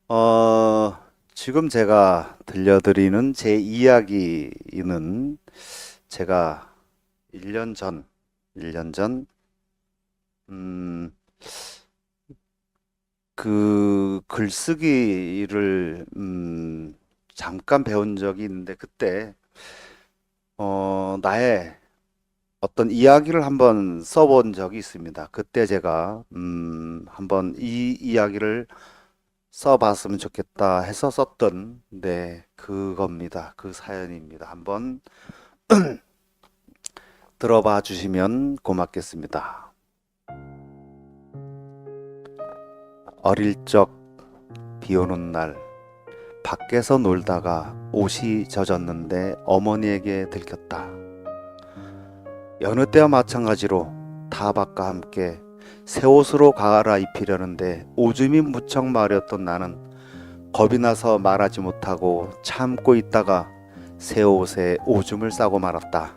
어, 지금 제가 들려드리는 제 이야기는 제가 1년 전, 1년 전, 음, 그 글쓰기를, 잠깐 배운 적이 있는데 그때, 나의 어떤 이야기를 한번 써본 적이 있습니다. 그때 제가, 한번 이 이야기를 써봤으면 좋겠다 해서 썼던, 네, 그겁니다. 그 사연입니다. 한번 들어봐 주시면 고맙겠습니다. 어릴 적 비 오는 날, 밖에서 놀다가 옷이 젖었는데 어머니에게 들켰다. 여느 때와 마찬가지로 타박과 함께 새 옷으로 갈아입히려는데 오줌이 무척 마렸던 나는 겁이 나서 말하지 못하고 참고 있다가 새 옷에 오줌을 싸고 말았다.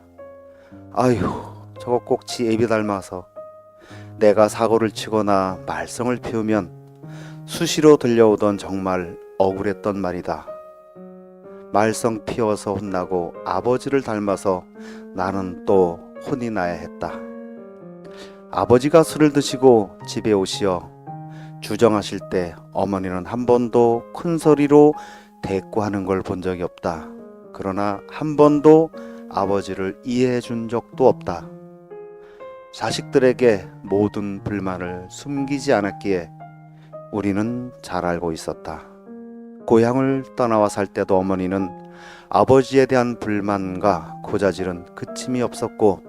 아휴, 저거 꼭 지 애비 닮아서 내가 사고를 치거나 말썽을 피우면 수시로 들려오던 정말 억울했던 말이다. 말썽 피워서 혼나고 아버지를 닮아서 나는 또 혼이 나야 했다. 아버지가 술을 드시고 집에 오시어 주정하실 때 어머니는 한 번도 큰 소리로 대꾸하는 걸 본 적이 없다. 그러나 한 번도 아버지를 이해해 준 적도 없다. 자식들에게 모든 불만을 숨기지 않았기에 우리는 잘 알고 있었다. 고향을 떠나와 살 때도 어머니는 아버지에 대한 불만과 고자질은 그침이 없었고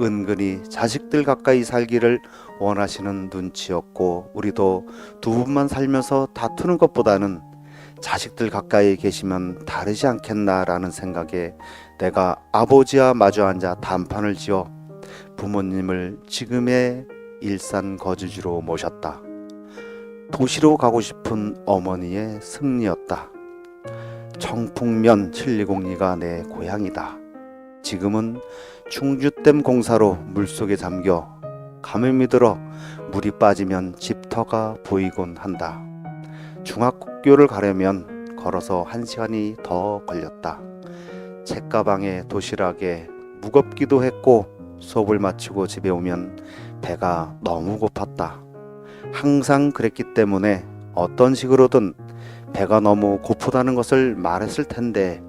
은근히 자식들 가까이 살기를 원하시는 눈치였고 우리도 두 분만 살면서 다투는 것보다는 자식들 가까이 계시면 다르지 않겠나라는 생각에 내가 아버지와 마주 앉아 단판을 지어 부모님을 지금의 일산 거주지로 모셨다. 도시로 가고 싶은 어머니의 승리였다. 청풍면 720리가 내 고향이다. 지금은 충주댐 공사로 물속에 잠겨 가뭄이 들어 물이 빠지면 집터가 보이곤 한다. 중학교를 가려면 걸어서 1시간이 더 걸렸다. 책가방에 도시락에 무겁기도 했고 수업을 마치고 집에 오면 배가 너무 고팠다. 항상 그랬기 때문에 어떤 식으로든 배가 너무 고프다는 것을 말했을 텐데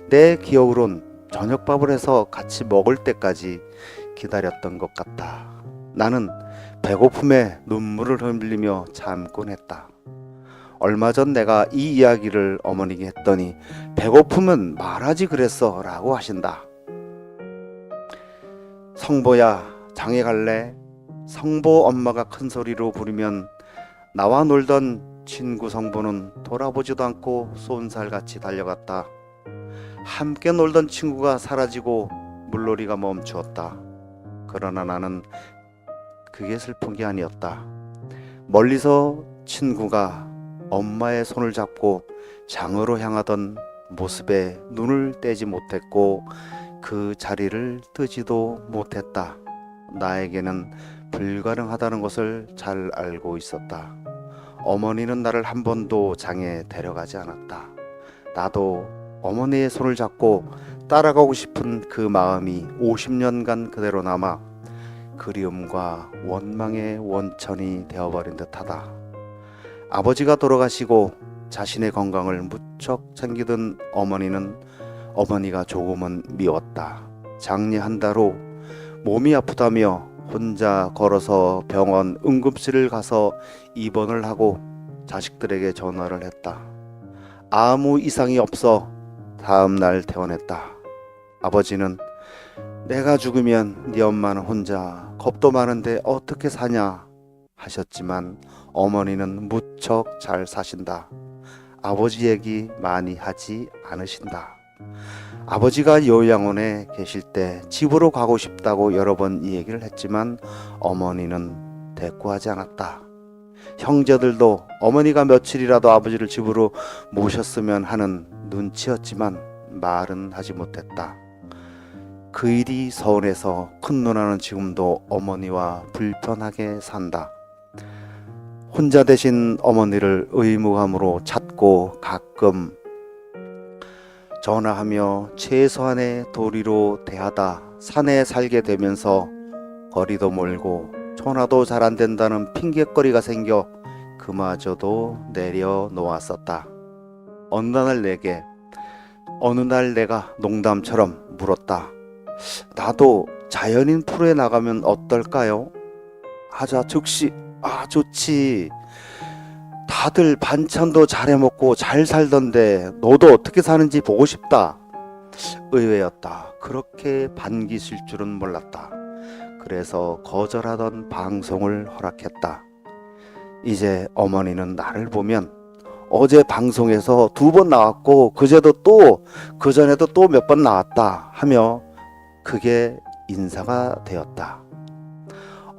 내 기억으론 저녁밥을 해서 같이 먹을 때까지 기다렸던 것 같다. 나는 배고픔에 눈물을 흘리며 참곤 했다. 얼마 전 내가 이 이야기를 어머니께 했더니 배고픔은 말하지 그랬어 라고 하신다. 성보야, 장에 갈래? 성보 엄마가 큰 소리로 부르면 나와 놀던 친구 성보는 돌아보지도 않고 쏜살같이 달려갔다. 함께 놀던 친구가 사라지고 물놀이가 멈추었다. 그러나 나는 그게 슬픈 게 아니었다. 멀리서 친구가 엄마의 손을 잡고 장으로 향하던 모습에 눈을 떼지 못했고 그 자리를 뜨지도 못했다. 나에게는 불가능하다는 것을 잘 알고 있었다. 어머니는 나를 한 번도 장에 데려가지 않았다. 나도 어머니의 손을 잡고 따라가고 싶은 그 마음이 50년간 그대로 남아 그리움과 원망의 원천이 되어버린 듯하다. 아버지가 돌아가시고 자신의 건강을 무척 챙기던 어머니가 조금은 미웠다. 장례 한 달 후 몸이 아프다며 혼자 걸어서 병원 응급실을 가서 입원을 하고 자식들에게 전화를 했다. 아무 이상이 없어 다음 날 퇴원했다. 아버지는 내가 죽으면 네 엄마는 혼자 겁도 많은데 어떻게 사냐 하셨지만 어머니는 무척 잘 사신다. 아버지 얘기 많이 하지 않으신다. 아버지가 요양원에 계실 때 집으로 가고 싶다고 여러 번 이 얘기를 했지만 어머니는 대꾸하지 않았다. 형제들도 어머니가 며칠이라도 아버지를 집으로 모셨으면 하는 눈치였지만 말은 하지 못했다. 그 일이 서운해서 큰 누나는 지금도 어머니와 불편하게 산다. 혼자 되신 어머니를 의무감으로 찾고 가끔 전화하며 최소한의 도리로 대하다 산에 살게 되면서 거리도 멀고 전화도 잘 안 된다는 핑곗거리가 생겨 그마저도 내려놓았었다. 어느 날 내가 농담처럼 물었다. 나도 자연인 프로에 나가면 어떨까요? 하자 즉시 좋지. 다들 반찬도 잘 해먹고 잘 살던데 너도 어떻게 사는지 보고 싶다. 의외였다. 그렇게 반기실 줄은 몰랐다. 그래서 거절하던 방송을 허락했다. 이제 어머니는 나를 보면 어제 방송에서 2번 나왔고 그전에도 또 몇 번 나왔다 하며 그게 인사가 되었다.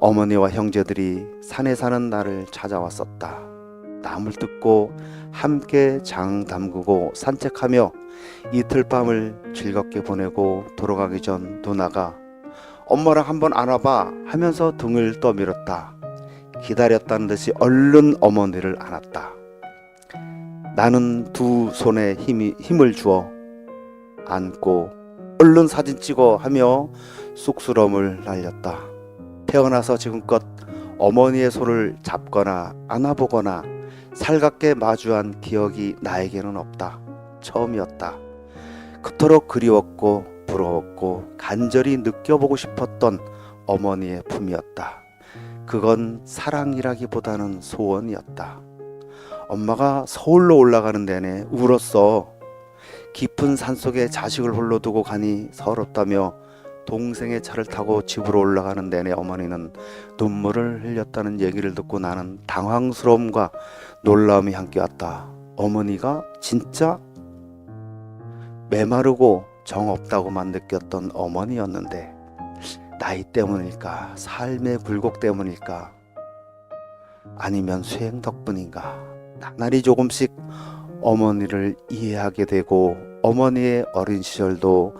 어머니와 형제들이 산에 사는 나를 찾아왔었다. 남을 듣고 함께 장 담그고 산책하며 이틀 밤을 즐겁게 보내고 돌아가기 전 누나가 엄마랑 한번 안아봐 하면서 등을 떠밀었다. 기다렸다는 듯이 얼른 어머니를 안았다. 나는 2 손에 힘을 주어 안고 얼른 사진 찍어 하며 쑥스러움을 날렸다. 태어나서 지금껏 어머니의 손을 잡거나 안아보거나 살갑게 마주한 기억이 나에게는 없다. 처음이었다. 그토록 그리웠고 부러웠고 간절히 느껴보고 싶었던 어머니의 품이었다. 그건 사랑이라기보다는 소원이었다. 엄마가 서울로 올라가는 내내 울었어. 깊은 산속에 자식을 홀로 두고 가니 서럽다며 동생의 차를 타고 집으로 올라가는 내내 어머니는 눈물을 흘렸다는 얘기를 듣고 나는 당황스러움과 놀라움이 함께 왔다. 어머니가 진짜 메마르고 정없다고만 느꼈던 어머니였는데 나이 때문일까? 삶의 굴곡 때문일까? 아니면 수행 덕분인가? 나날이 조금씩 어머니를 이해하게 되고 어머니의 어린 시절도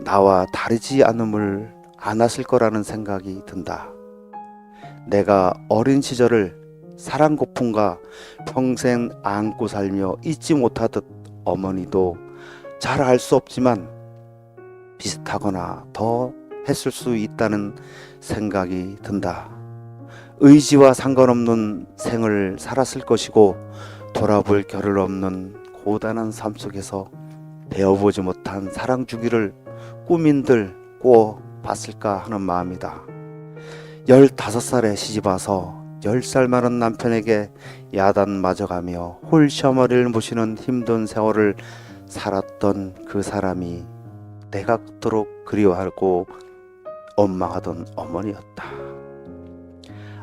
나와 다르지 않음을 안았을 거라는 생각이 든다. 내가 어린 시절을 사랑 고품과 평생 안고 살며 잊지 못하듯 어머니도 잘 알 수 없지만 비슷하거나 더 했을 수 있다는 생각이 든다. 의지와 상관없는 생을 살았을 것이고 돌아볼 겨를 없는 고단한 삶 속에서 배워보지 못한 사랑 주기를 꿈인들 꾸어봤을까 하는 마음이다. 15살에 시집와서 10살 많은 남편에게 야단 맞아가며 홀셔머리를 모시는 힘든 세월을 살았던 그 사람이 내가 그토록 그리워하고 원망하던 어머니였다.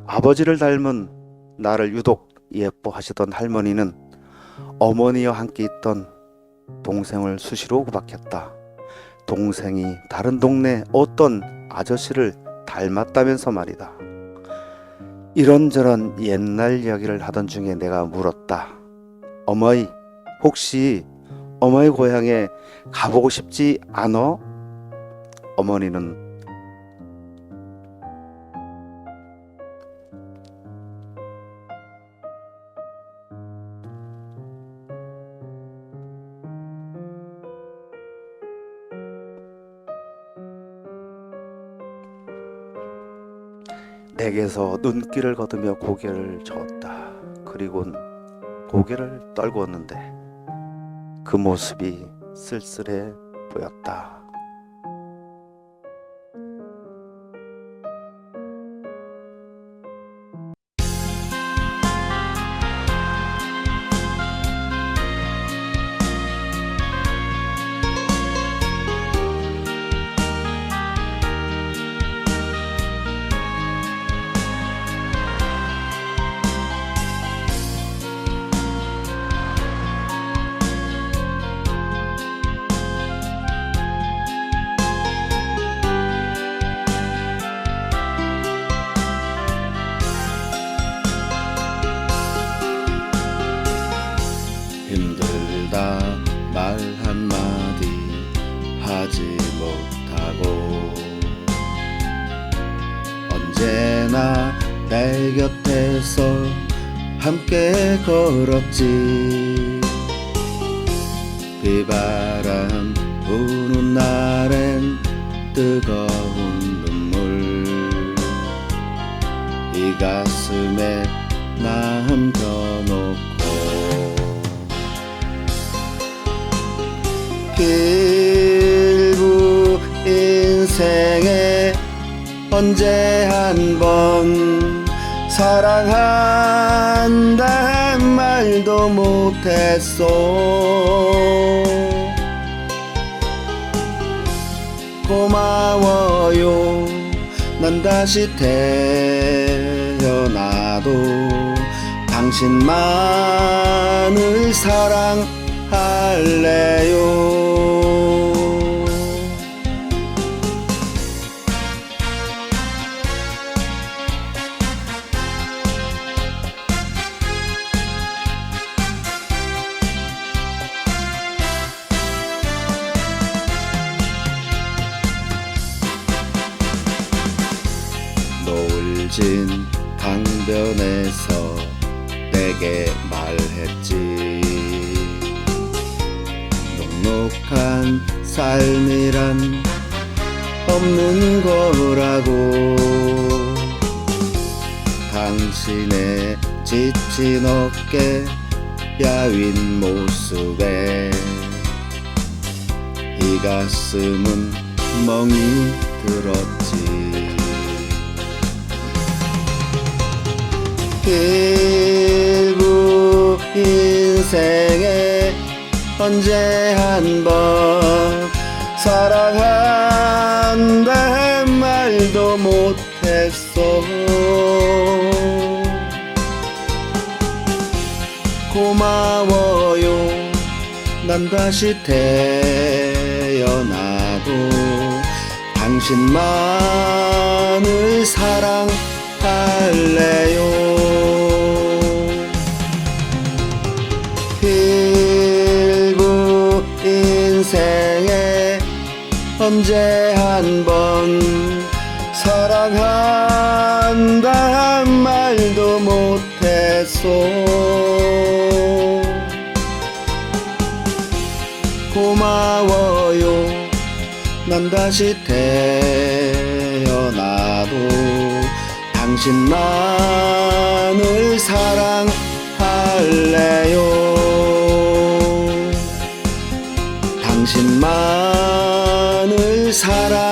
아버지를 닮은 나를 유독 예뻐하시던 할머니는 어머니와 함께 있던 동생을 수시로 구박했다. 동생이 다른 동네 어떤 아저씨를 닮았다면서 말이다. 이런저런 옛날 이야기를 하던 중에 내가 물었다. 어머니, 혹시 어머니 고향에 가보고 싶지 않어? 어머니는 내게서 눈길을 거두며 고개를 저었다. 그리곤 고개를 떨구었는데 그 모습이 쓸쓸해 보였다. 힘들다 말 한마디 하지 못하고 언제나 내 곁에서 함께 걸었지. 비바람 부는 날엔 뜨거운 눈물 이 가슴에 남겨놓고 길고 인생에 언제 한번 사랑한다 말도 못했어. 고마워요. 난 다시 태어나도 당신만을 사랑할래요. 노을진 강변에서 내게 말했지. 녹록한 삶이란 없는 거라고. 당신의 지친 어깨 야윈 모습에 이 가슴은 멍이 들었지. 길고 인생에 언제 한번 사랑한다 말도 못했어. 고마워요. 난 다시 태어나도 당신만을 사랑할래요. 길고 인생에 언제 한번 사랑한다 말도 못했어. 고마워요. 난 다시 태어나도 당신만을 사랑할래요. 당신만을 사랑